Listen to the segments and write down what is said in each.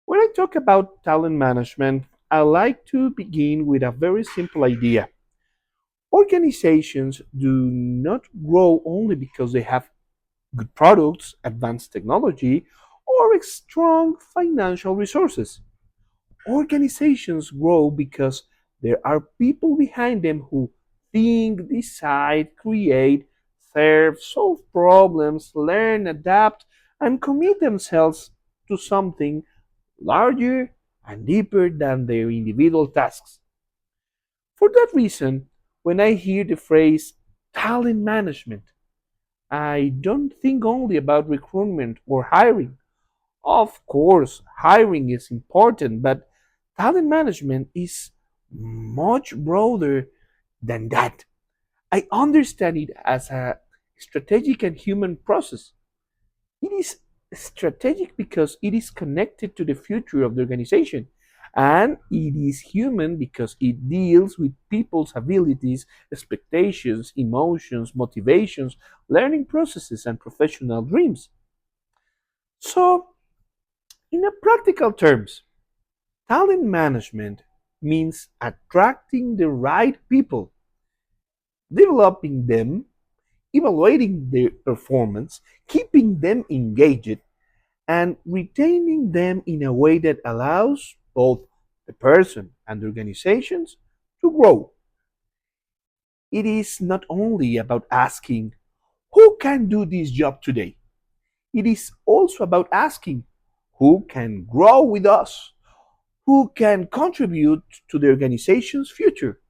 When I talk about talent management, I like to begin with a very simple idea. Organizations do not grow only because they have good products, advanced technology, or strong financial resources. Organizations grow because there are people behind them who think, decide, create, serve, solve problems, learn, adapt, and commit themselves to something larger and deeper than their individual tasks. For that reason, when I hear the phrase talent management, I don't think only about recruitment or hiring. Of course, hiring is important, but talent management is much broader than that. I understand it as a strategic and human process. It is strategic because it is connected to the future of the organization. And it is human because it deals with people's abilities, expectations, emotions, motivations, learning processes, and professional dreams. So, in a practical terms, talent management means attracting the right people, developing them, evaluating their performance, keeping them engaged, and retaining them in a way that allows both the person and the organizations to grow. It is not only about asking, who can do this job today? It is also about asking, who can grow with us? Who can contribute to the organization's future?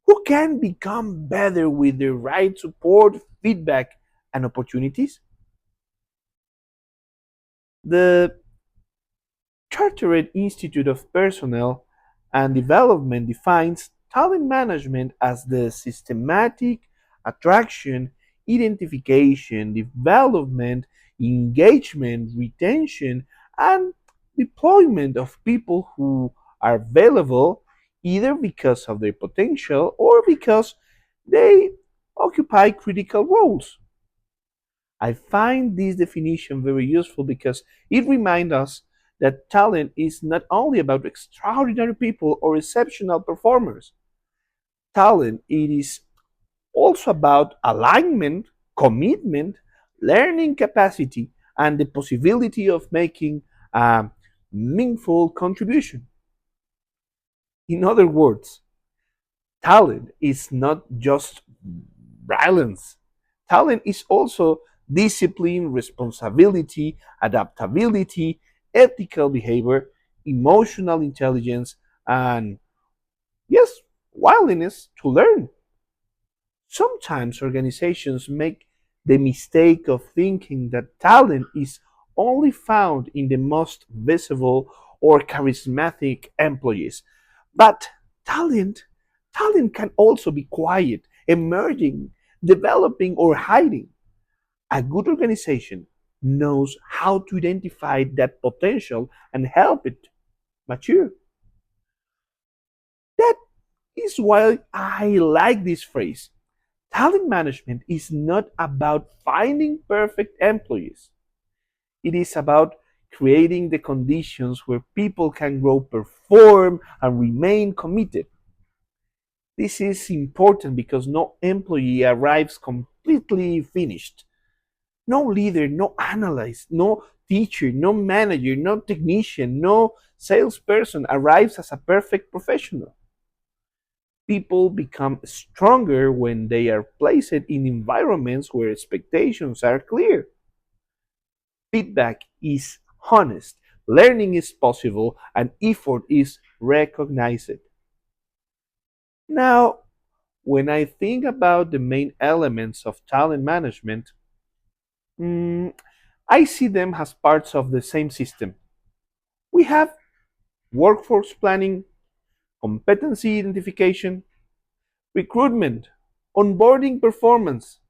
Who can become better with the right support, feedback, and opportunities? The Chartered Institute of Personnel and Development defines talent management as the systematic attraction, identification, development, engagement, retention, and deployment of people who are available either because of their potential or because they occupy critical roles. I find this definition very useful because it reminds us that talent is not only about extraordinary people or exceptional performers. Talent it is also about alignment, commitment, learning capacity, and the possibility of making a meaningful contribution. In other words, talent is not just brilliance. Talent is also discipline, responsibility, adaptability, ethical behavior, emotional intelligence, and yes, willingness to learn. Sometimes organizations make the mistake of thinking that talent is only found in the most visible or charismatic employees. But talent, talent can also be quiet, emerging, developing, or hiding. A good organization knows how to identify that potential and help it mature. That is why I like this phrase. Talent management is not about finding perfect employees. It is about creating the conditions where people can grow, perform, and remain committed. This is important because no employee arrives completely finished. No leader, no analyst, no teacher, no manager, no technician, no salesperson arrives as a perfect professional. People become stronger when they are placed in environments where expectations are clear. Feedback is honest, learning is possible, and effort is recognized. Now, when I think about the main elements of talent management, mm, I see them as parts of the same system. We have workforce planning, competency identification, recruitment, onboarding performance,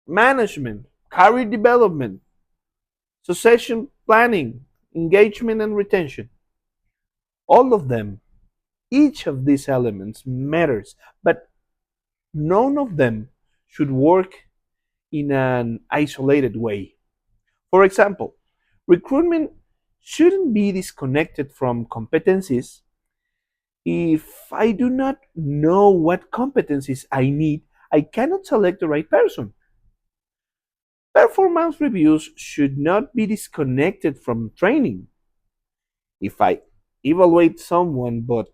management, career development, succession planning, engagement, and retention. All of them, each of these elements matters, but none of them should work in an isolated way. For example, recruitment shouldn't be disconnected from competencies. If I do not know what competencies I need, I cannot select the right person. Performance reviews should not be disconnected from training. If I evaluate someone but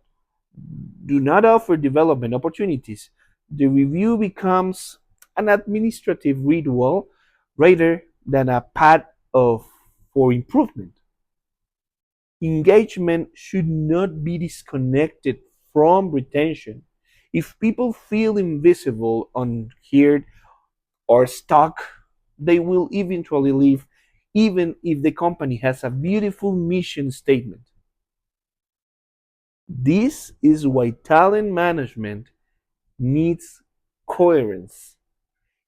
do not offer development opportunities, the review becomes an administrative ritual rather than a path of for improvement. Engagement should not be disconnected from retention. If people feel invisible, unheard, or stuck, they will eventually leave, even if the company has a beautiful mission statement. This is why talent management needs coherence.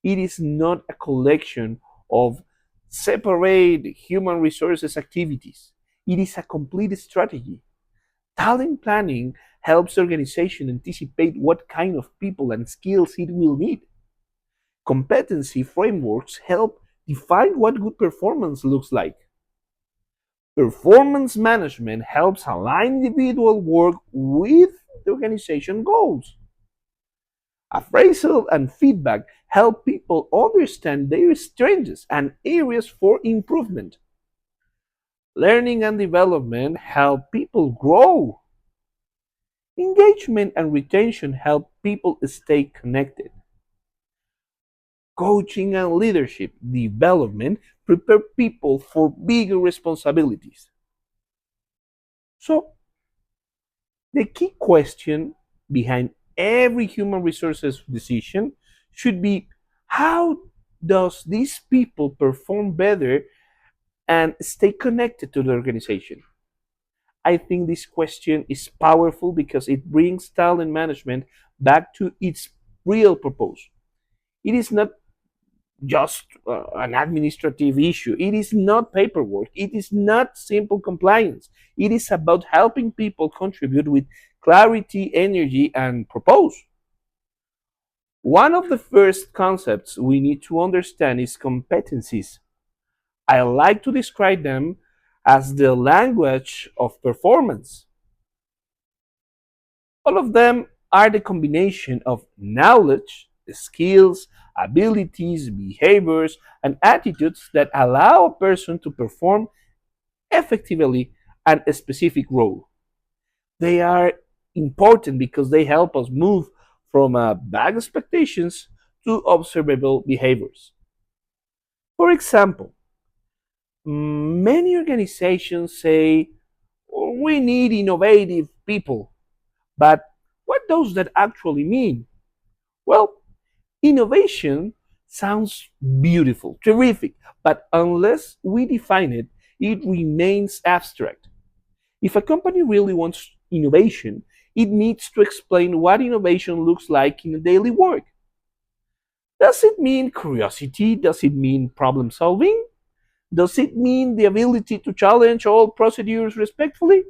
It is not a collection of separate human resources activities. It is a complete strategy. Talent planning helps organization anticipate what kind of people and skills it will need. Competency frameworks help define what good performance looks like. Performance management helps align individual work with the organization goals. Appraisal and feedback help people understand their strengths and areas for improvement. Learning and development help people grow. Engagement and retention help people stay connected. Coaching and leadership development prepare people for bigger responsibilities. So, the key question behind every human resources decision should be, how does these people perform better and stay connected to the organization? I think this question is powerful because it brings talent management back to its real purpose. It is not just an administrative issue. It is not paperwork. It is not simple compliance. It is about helping people contribute with clarity, energy, and purpose. One of the first concepts we need to understand is competencies. I like to describe them as the language of performance. All of them are the combination of knowledge, skills, abilities, behaviors, and attitudes that allow a person to perform effectively at a specific role. They are important because they help us move from vague expectations to observable behaviors. For example, many organizations say we need innovative people, but what does that actually mean? Well, innovation sounds beautiful, terrific, but unless we define it, it remains abstract. If a company really wants innovation, it needs to explain what innovation looks like in daily work. Does it mean curiosity? Does it mean problem solving? Does it mean the ability to challenge all procedures respectfully?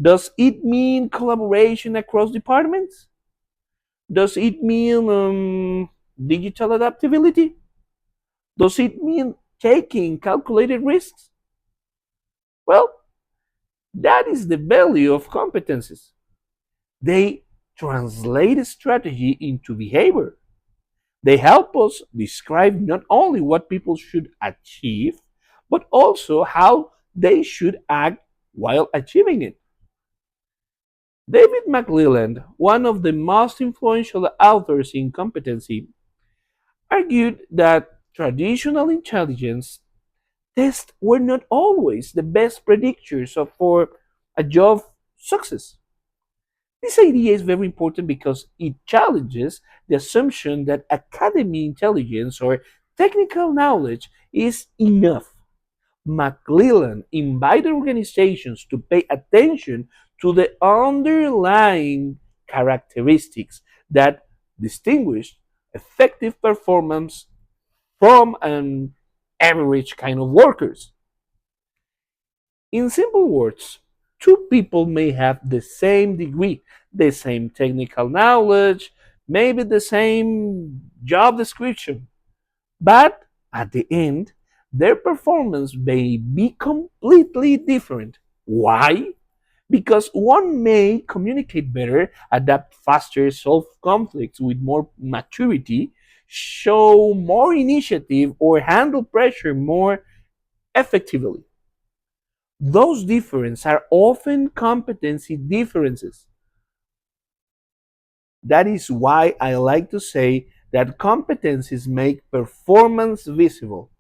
Does it mean collaboration across departments? Does it mean digital adaptability? Does it mean taking calculated risks? Well, that is the value of competencies. They translate strategy into behavior. They help us describe not only what people should achieve, but also how they should act while achieving it. David McClelland, one of the most influential authors in competency, argued that traditional intelligence tests were not always the best predictors for a job success. This idea is very important because it challenges the assumption that academic intelligence or technical knowledge is enough. McClellan invited organizations to pay attention to the underlying characteristics that distinguish effective performance from an average kind of workers. In simple words, two people may have the same degree, the same technical knowledge, maybe the same job description, but at the end, their performance may be completely different. Why? Because one may communicate better, adapt faster, solve conflicts with more maturity, show more initiative, or handle pressure more effectively. Those differences are often competency differences. That is why I like to say that competencies make performance visible.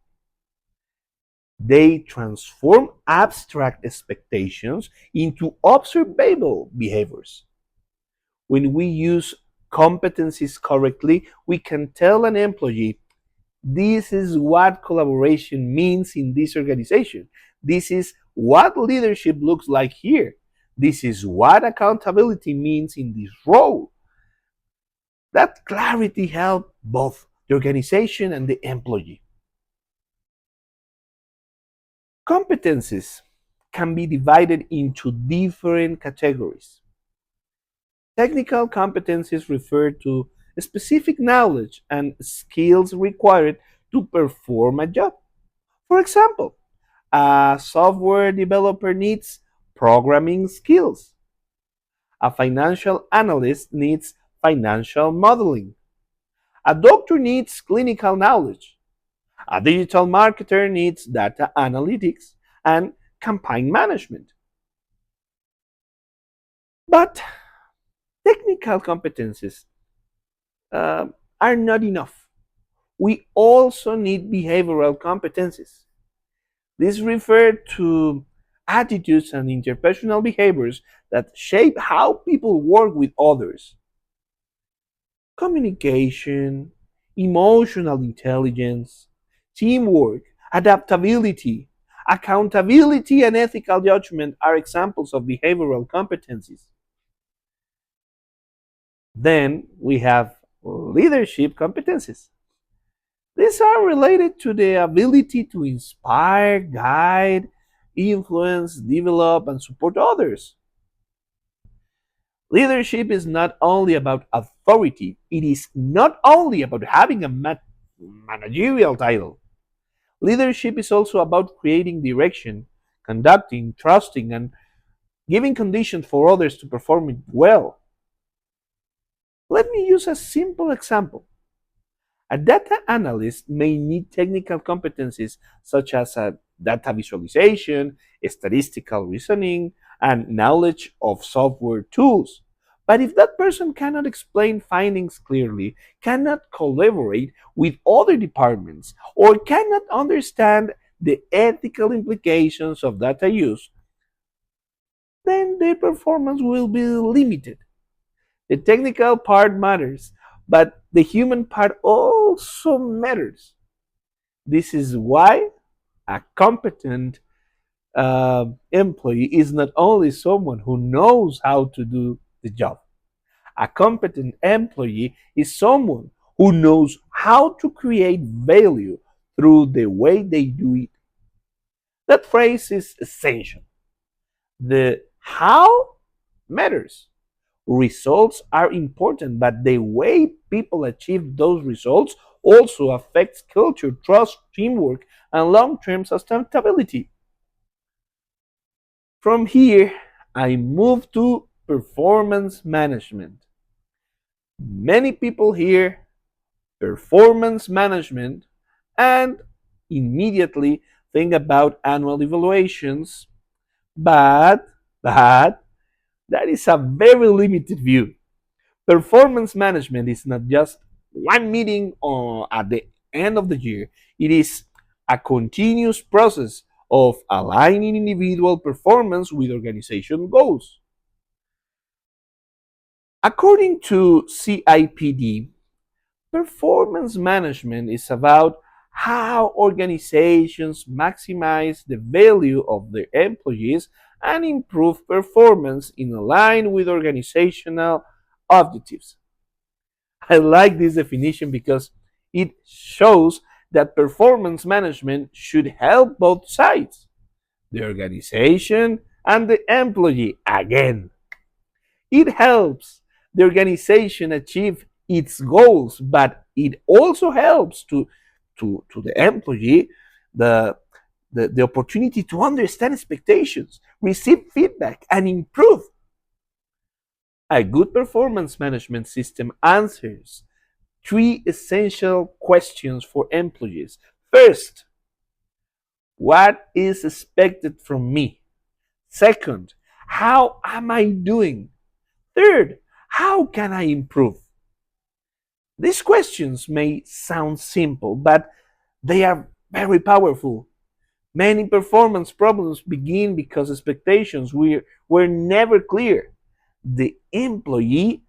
They transform abstract expectations into observable behaviors. When we use competencies correctly, we can tell an employee, this is what collaboration means in this organization. This is what leadership looks like here. This is what accountability means in this role. That clarity helps both the organization and the employee. Competencies can be divided into different categories. Technical competencies refer to specific knowledge and skills required to perform a job. For example, a software developer needs programming skills. A financial analyst needs financial modeling. A doctor needs clinical knowledge. A digital marketer needs data analytics and campaign management. But technical competencies uh, are not enough. We also need behavioral competencies. These refer to attitudes and interpersonal behaviors that shape how people work with others. Communication, emotional intelligence, teamwork, adaptability, accountability, and ethical judgment are examples of behavioral competencies. Then we have leadership competencies. These are related to the ability to inspire, guide, influence, develop, and support others. Leadership is not only about authority, it is not only about having a managerial title. Leadership is also about creating direction, conducting, trusting, and giving conditions for others to perform it well. Let me use a simple example. A data analyst may need technical competencies such as data visualization, statistical reasoning, and knowledge of software tools. But if that person cannot explain findings clearly, cannot collaborate with other departments, or cannot understand the ethical implications of data use, then their performance will be limited. The technical part matters, but the human part also matters. This is why a competent employee is not only someone who knows how to do the job. A competent employee is someone who knows how to create value through the way they do it. That phrase is essential. The how matters. Results are important, but the way people achieve those results also affects culture, trust, teamwork, and long term sustainability. From here, I move to performance management. Many people hear performance management and immediately think about annual evaluations, but that is a very limited view. Performance management is not just one meeting or at the end of the year. It is a continuous process of aligning individual performance with organization goals. According to CIPD, performance management is about how organizations maximize the value of their employees and improve performance in line with organizational objectives. I like this definition because it shows that performance management should help both sides, the organization and the employee. Again, it helps the organization achieve its goals, but it also helps to the employee the, the opportunity to understand expectations, receive feedback, and improve. A good performance management system answers three essential questions for employees. First, what is expected from me? Second, how am I doing? Third, how can I improve? These questions may sound simple, but they are very powerful. Many performance problems begin because expectations were never clear. The employee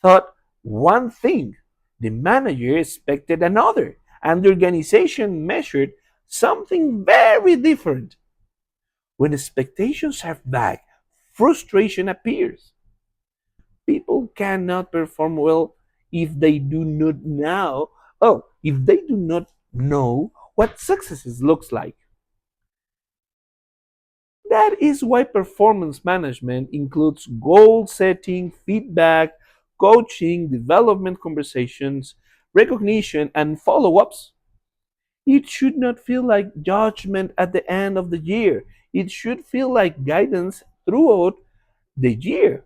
thought one thing, the manager expected another, and the organization measured something very different. When expectations are vague, frustration appears. People cannot perform well if they do not know, if they do not know what success looks like. That is why performance management includes goal setting, feedback, coaching, development conversations, recognition, and follow ups. It should not feel like judgment at the end of the year. It should feel like guidance throughout the year.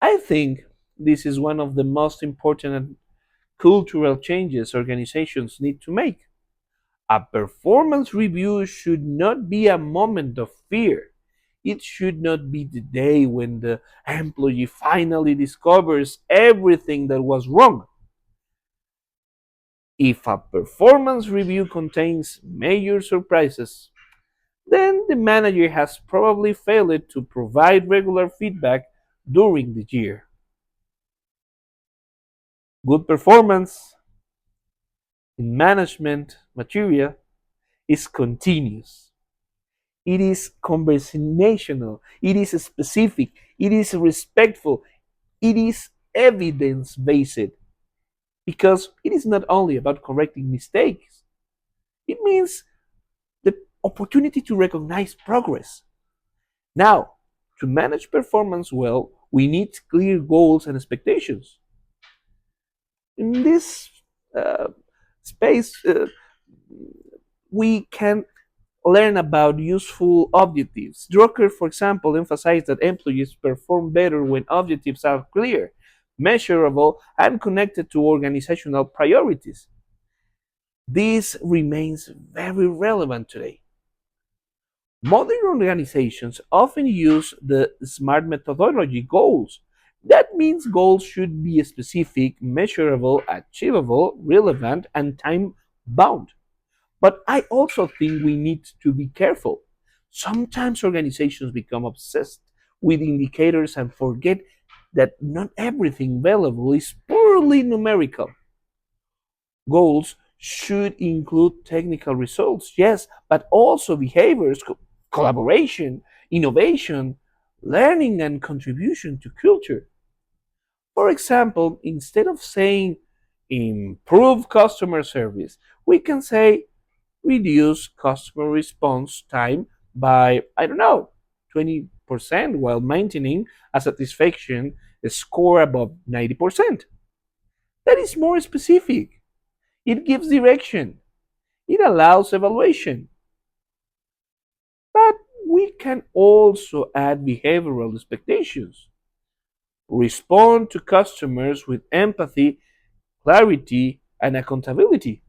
I think this is one of the most important cultural changes organizations need to make. A performance review should not be a moment of fear. It should not be the day when the employee finally discovers everything that was wrong. If a performance review contains major surprises, then the manager has probably failed to provide regular feedback during the year. Good performance in management material is continuous. It is conversational, it is specific, it is respectful, it is evidence based because it is not only about correcting mistakes, it means the opportunity to recognize progress. Now, to manage performance well, we need clear goals and expectations. In this uh, space, we can learn about useful objectives. Drucker, for example, emphasized that employees perform better when objectives are clear, measurable, and connected to organizational priorities. This remains very relevant today. Modern organizations often use the SMART methodology goals. That means goals should be specific, measurable, achievable, relevant, and time bound. But I also think we need to be careful. Sometimes organizations become obsessed with indicators and forget that not everything valuable is purely numerical. Goals should include technical results, yes, but also behaviors, collaboration, innovation, learning, and contribution to culture. For example, instead of saying improve customer service, we can say reduce customer response time by, I don't know, 20% while maintaining a satisfaction score above 90%. That is more specific. It gives direction. It allows evaluation. But we can also add behavioral expectations. Respond to customers with empathy, clarity, and accountability.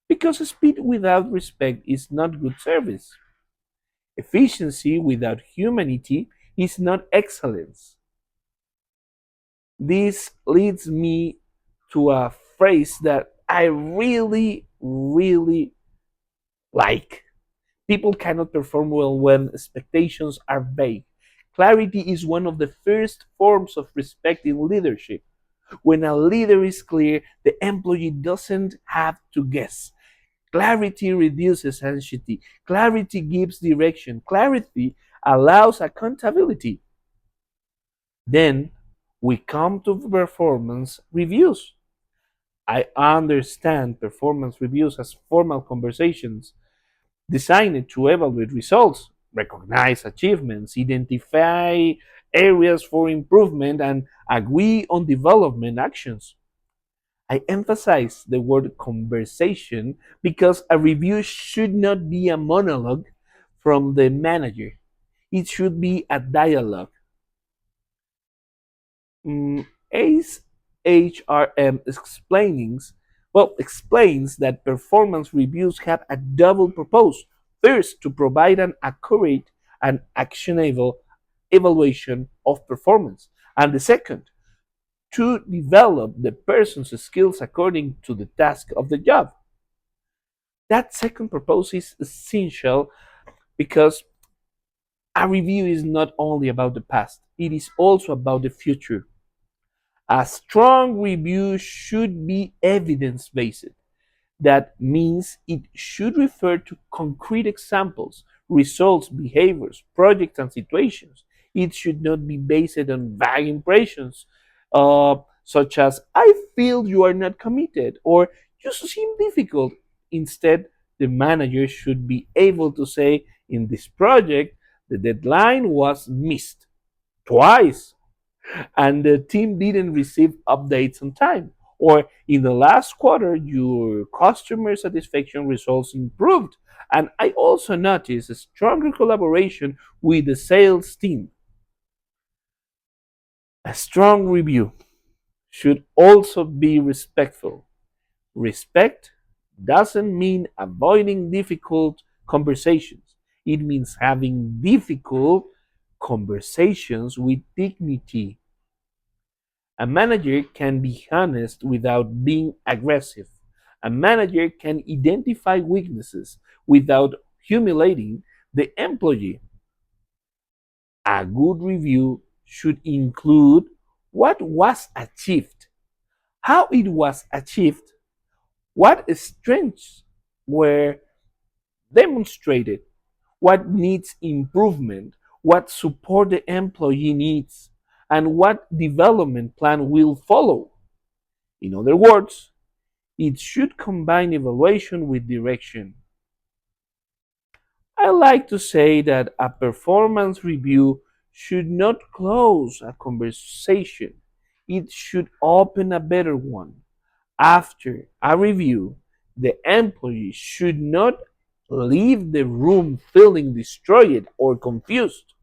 Because speed without respect is not good service. Efficiency without humanity is not excellence. This leads me to a phrase that I really, really like. People cannot perform well when expectations are vague. Clarity is one of the first forms of respect in leadership. When a leader is clear, the employee doesn't have to guess. Clarity reduces anxiety. Clarity gives direction. Clarity allows accountability. Then we come to performance reviews. I understand performance reviews as formal conversations designed to evaluate results, recognize achievements, identify areas for improvement, and agree on development actions. I emphasize the word conversation because a review should not be a monologue from the manager. It should be a dialogue. ACE HRM explains that performance reviews have a double purpose. First, to provide an accurate and actionable evaluation of performance, and the second, to develop the person's skills according to the task of the job. That second purpose is essential because a review is not only about the past, it is also about the future. A strong review should be evidence based. That means it should refer to concrete examples, results, behaviors, projects, and situations. It should not be based on vague impressions, such as, I feel you are not committed, or you seem difficult. Instead, the manager should be able to say, in this project, the deadline was missed twice and the team didn't receive updates on time. Or in the last quarter, your customer satisfaction results improved. And I also noticed a stronger collaboration with the sales team. A strong review should also be respectful. Respect doesn't mean avoiding difficult conversations, it means having difficult conversations with dignity. A manager can be honest without being aggressive. A manager can identify weaknesses without humiliating the employee. A good review should include what was achieved, how it was achieved, what strengths were demonstrated, what needs improvement, what support the employee needs, and what development plan will follow. In other words, it should combine evaluation with direction. I like to say that a performance review should not close a conversation, it should open a better one. After a review, the employee should not leave the room feeling destroyed or confused.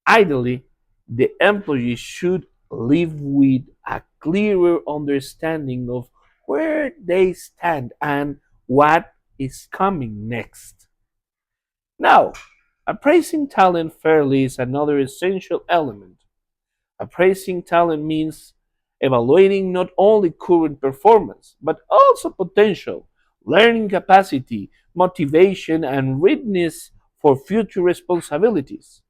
Ideally, the employee should live with a clearer understanding of where they stand and what is coming next. Now, appraising talent fairly is another essential element. Appraising talent means evaluating not only current performance, but also potential, learning capacity, motivation, and readiness for future responsibilities.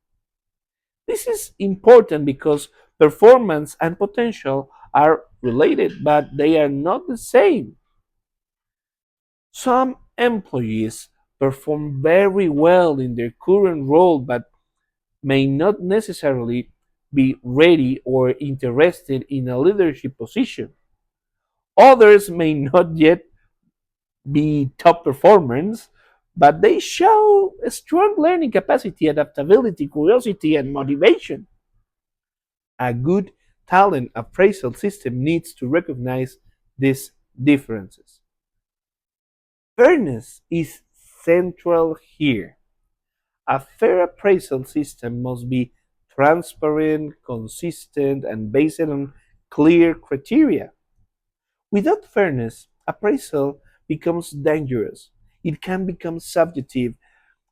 This is important because performance and potential are related, but they are not the same. Some employees perform very well in their current role but may not necessarily be ready or interested in a leadership position. Others may not yet be top performers, but they show a strong learning capacity, adaptability, curiosity, and motivation. A good talent appraisal system needs to recognize these differences. Fairness is central here. A fair appraisal system must be transparent, consistent, and based on clear criteria. Without fairness, appraisal becomes dangerous. It can become subjective,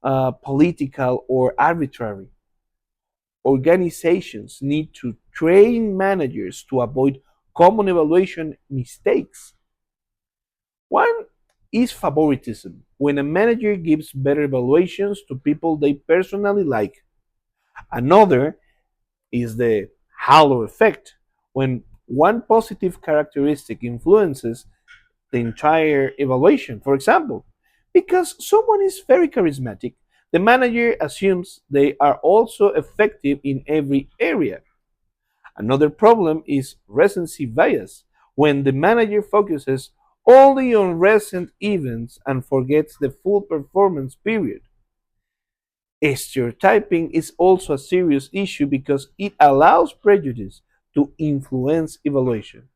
political, or arbitrary. Organizations need to train managers to avoid common evaluation mistakes. One is favoritism, when a manager gives better evaluations to people they personally like. Another is the halo effect, when one positive characteristic influences the entire evaluation. For example, because someone is very charismatic, the manager assumes they are also effective in every area. Another problem is recency bias, when the manager focuses only on recent events and forgets the full performance period. Stereotyping is also a serious issue because it allows prejudice to influence evaluation.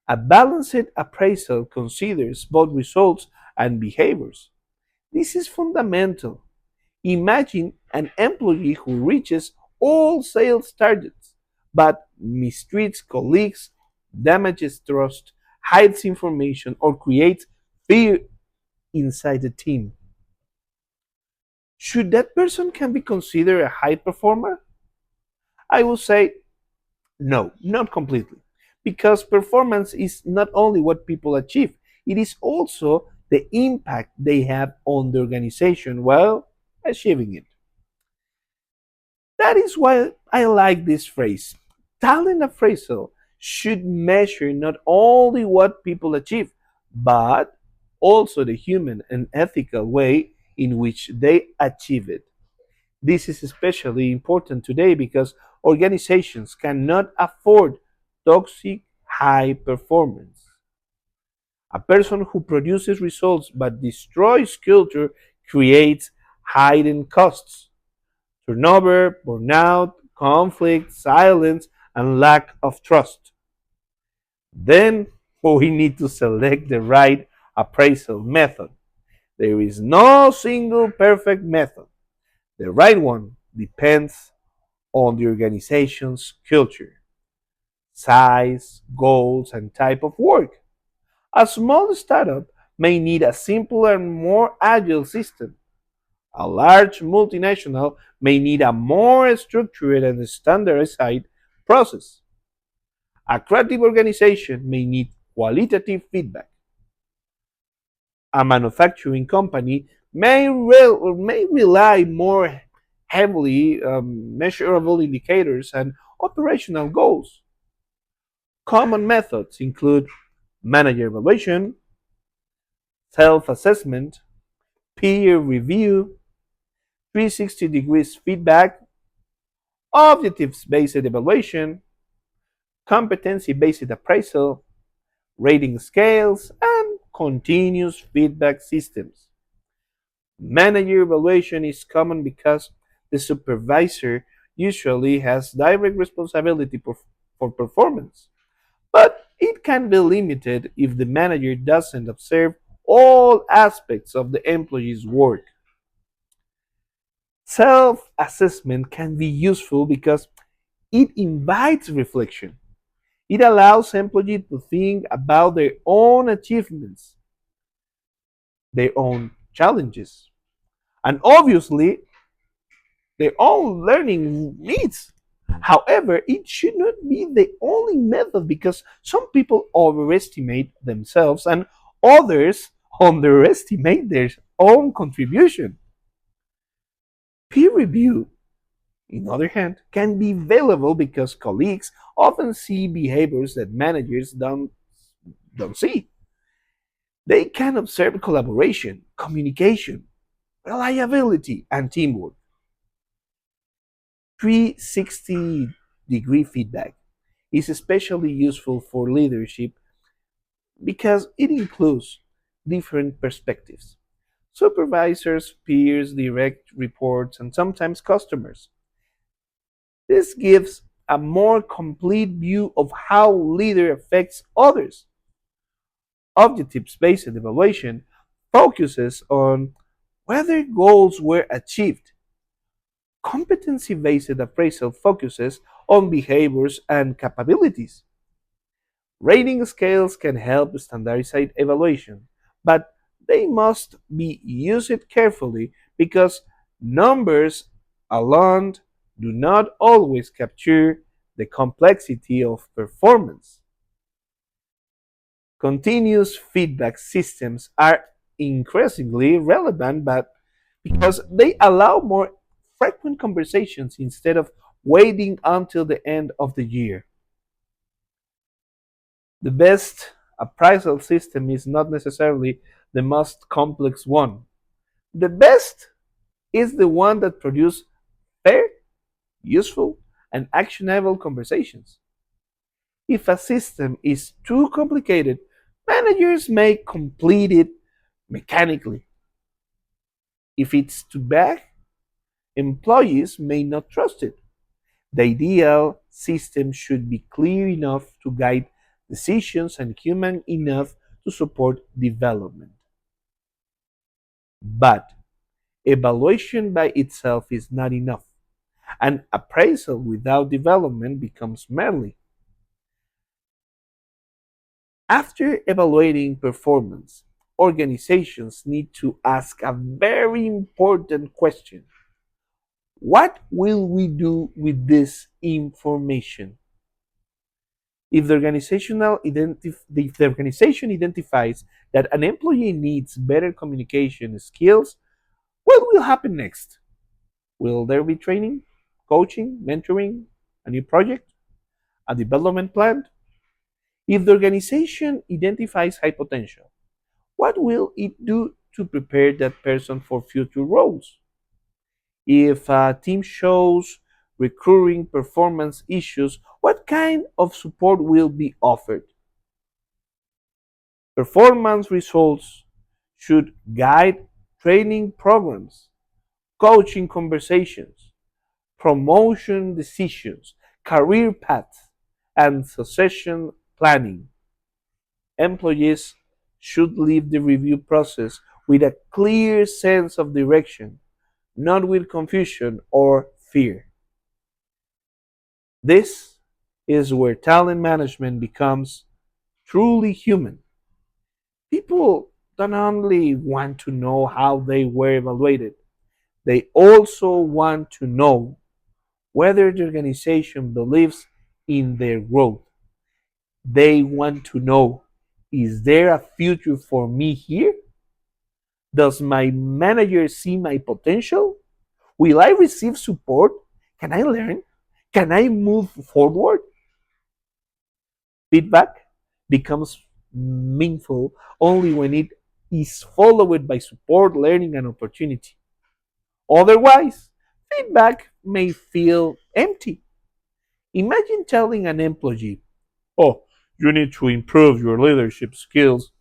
A balanced appraisal considers both results and behaviors. This is fundamental. Imagine an employee who reaches all sales targets but mistreats colleagues, damages trust, hides information, or creates fear inside the team. Should that person can be considered a high performer? I will say no, not completely. Because performance is not only what people achieve, it is also the impact they have on the organization while achieving it. That is why I like this phrase. Talent appraisal should measure not only what people achieve, but also the human and ethical way in which they achieve it. This is especially important today because organizations cannot afford toxic high performance. A person who produces results but destroys culture creates hidden costs: turnover, burnout, conflict, silence, and lack of trust. Then we need to select the right appraisal method. There is no single perfect method. The right one depends on the organization's culture, size, goals, and type of work. A small startup may need a simpler and more agile system. A large multinational may need a more structured and standardized process. A creative organization may need qualitative feedback. A manufacturing company may rely more heavily on measurable indicators and operational goals. Common methods include manager evaluation, self assessment, peer review, 360 degrees feedback, objectives based evaluation, competency based appraisal, rating scales, and continuous feedback systems. Manager evaluation is common because the supervisor usually has direct responsibility for performance, but it can be limited if the manager doesn't observe all aspects of the employee's work. Self assessment can be useful because it invites reflection. It allows employees to think about their own achievements, their own challenges, and obviously their own learning needs. However, it should not be the only method because some people overestimate themselves and others underestimate their own contribution. Peer review, on the other hand, can be valuable because colleagues often see behaviors that managers don't see. They can observe collaboration, communication, reliability, and teamwork. 360-degree feedback is especially useful for leadership because it includes different perspectives: supervisors, peers, direct reports, and sometimes customers. This gives a more complete view of how leader affects others. Objectives based evaluation focuses on whether goals were achieved. Competency based appraisal focuses on behaviors and capabilities. Rating scales can help standardize evaluation, but they must be used carefully because numbers alone do not always capture the complexity of performance. Continuous feedback systems are increasingly relevant but because they allow more frequent conversations instead of waiting until the end of the year. The best appraisal system is not necessarily the most complex one. The best is the one that produces fair, useful, and actionable conversations. If a system is too complicated, managers may complete it mechanically. If it's too vague, employees may not trust it. The ideal system should be clear enough to guide decisions, and human enough to support development. But evaluation by itself is not enough. An appraisal without development becomes merely. After evaluating performance, organizations need to ask a very important question. What will we do with this information? If the organization identifies that an employee needs better communication skills, what will happen next? Will there be training, coaching, mentoring, a new project, a development plan? If the organization identifies high potential, what will it do to prepare that person for future roles? If a team shows recurring performance issues, what kind of support will be offered? Performance results should guide training programs, coaching conversations, promotion decisions, career paths, and succession planning. Employees should leave the review process with a clear sense of direction, not with confusion or fear. This is where talent management becomes truly human. People don't only want to know how they were evaluated, they also want to know whether the organization believes in their growth. They want to know, is there a future for me here? Does my manager see my potential? Will I receive support? Can I learn? Can I move forward? Feedback becomes meaningful only when it is followed by support, learning, and opportunity. Otherwise, feedback may feel empty. Imagine telling an employee, "Oh, you need to improve your leadership skills,"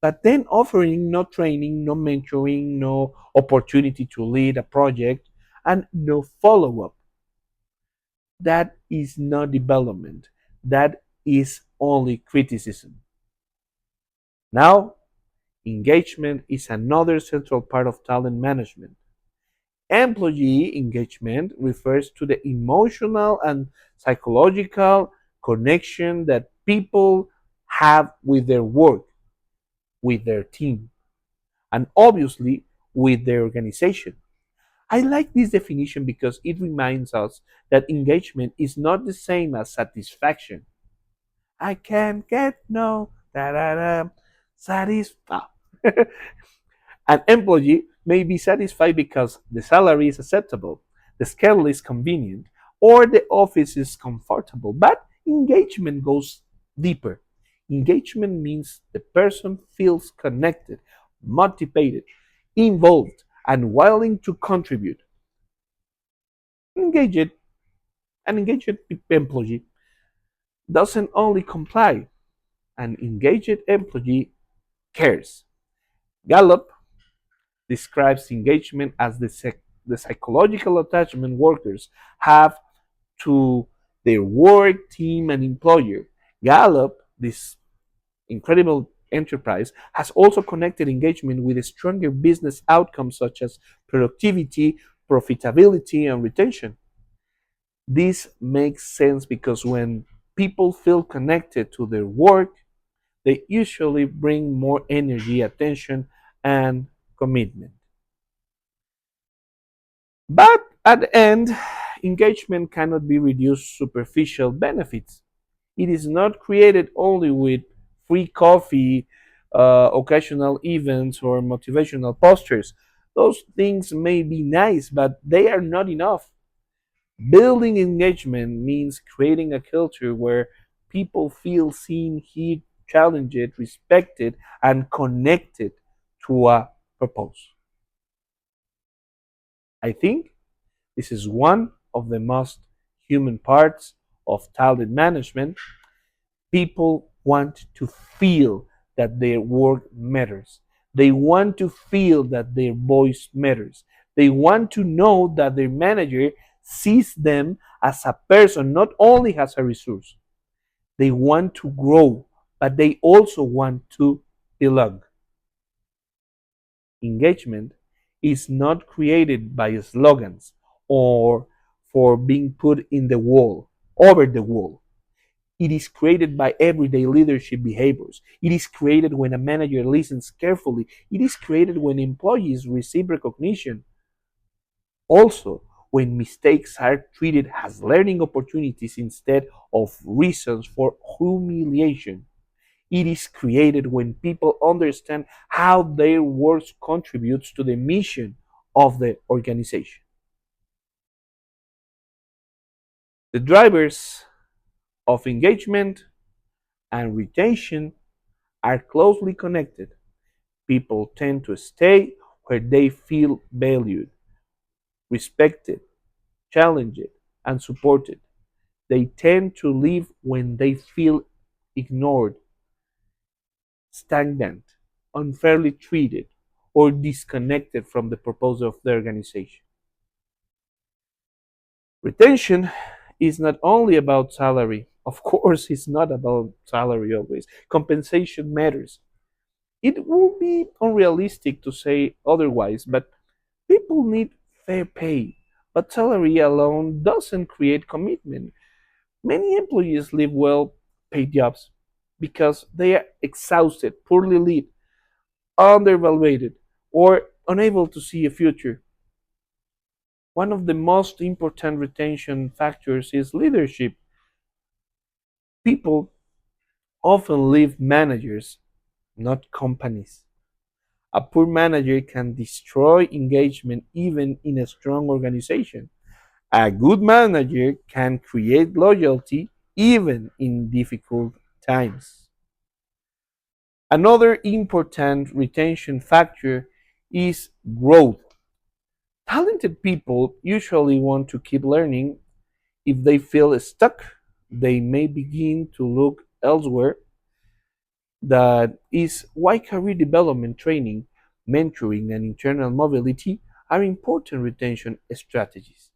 but then offering no training, no mentoring, no opportunity to lead a project, and no follow up. That is not development. That is only criticism. Now, engagement is another central part of talent management. Employee engagement refers to the emotional and psychological connection that people have with their work, with their team, and obviously with their organization. I like this definition because it reminds us that engagement is not the same as satisfaction. I can't get no da da da satisfied. An employee may be satisfied because the salary is acceptable, the schedule is convenient, or the office is comfortable, but engagement goes deeper. Engagement means the person feels connected, motivated, involved, and willing to contribute. Engaged, an engaged employee doesn't only comply, an engaged employee cares. Gallup describes engagement as the psychological attachment workers have to their work, team, and employer. Gallup, this incredible enterprise, has also connected engagement with stronger business outcomes such as productivity, profitability, and retention. This makes sense because when people feel connected to their work, they usually bring more energy, attention, and commitment. But at the end, engagement cannot be reduced to superficial benefits. It is not created only with free coffee, occasional events, or motivational posters. Those things may be nice, but they are not enough. Building engagement means creating a culture where people feel seen, heard, challenged, respected, and connected to a purpose. I think this is one of the most human parts of talent management. People want to feel that their work matters. They want to feel that their voice matters. They want to know that their manager sees them as a person, not only as a resource. They want to grow, but they also want to belong. Engagement is not created by slogans or for being put in the wall, over the wall. It is created by everyday leadership behaviors. It is created when a manager listens carefully. It is created when employees receive recognition. Also, when mistakes are treated as learning opportunities instead of reasons for humiliation. It is created when people understand how their work contributes to the mission of the organization. The drivers of engagement and retention are closely connected. People tend to stay where they feel valued, respected, challenged, and supported. They tend to leave when they feel ignored, stagnant, unfairly treated, or disconnected from the purpose of the organization. Retention is not only about salary. Of course, it's not about salary always. Compensation matters. It would be unrealistic to say otherwise, but people need fair pay. But salary alone doesn't create commitment. Many employees leave well paid jobs because they are exhausted, poorly led, undervalued, or unable to see a future. One of the most important retention factors is leadership. People often leave managers, not companies. A poor manager can destroy engagement even in a strong organization. A good manager can create loyalty even in difficult times. Another important retention factor is growth. Talented people usually want to keep learning. If they feel stuck, they may begin to look elsewhere. That is why career development training, mentoring, and internal mobility are important retention strategies.